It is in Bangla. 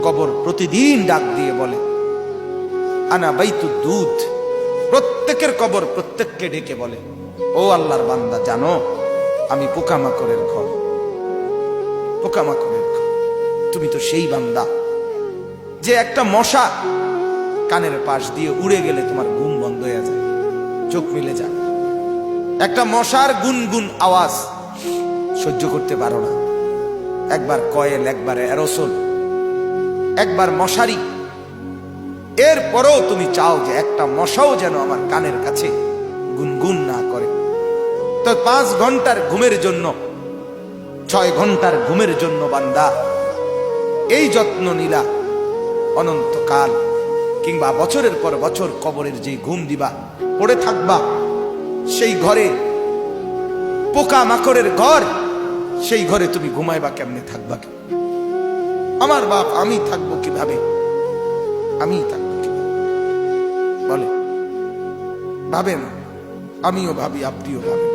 কবর প্রতিদিন ডাক দিয়ে বলে আনা বাইতুদ দুধ। প্রত্যেকের কবর প্রত্যেককে ডেকে বলে, ও আল্লাহর বান্দা, জানো আমি পোকামাকড়ের ঘর, পোকামাকড়ের ঘর। তুমি তো সেই বান্দা যে একটা মশা কানের পাশ দিয়ে উড়ে গেলে তোমার ঘুম বন্ধ হয়ে যায়, চোখ মিলে যায়। একটা মশার গুনগুন আওয়াজ সহ্য করতে পারো না। একবার কয়েল, একবার অ্যারোসোল, একবার মশারি, এরপরেও তুমি চাও যে একটা মশাও যেন আমার কানের কাছে গুনগুন না করে। তো 5 ঘন্টার ঘুমের জন্য, 6 ঘন্টার ঘুমের জন্য বান্দা এই যত্ন নিলা, অনন্তকাল কিংবা বছরের পর বছর কবরের যে ঘুম দিবা, পড়ে থাকবা সেই ঘরে, পোকা মাকড়ের ঘর, সেই ঘরে তুমি ঘুমাইবা কেমনে, থাকবা কেমনে? আমার বাপ, আমি থাকবো কিভাবে? আমি থাকবো কিভাবে বলে? ভাবেন, আমিও ভাবি, আপনিও ভাবেন।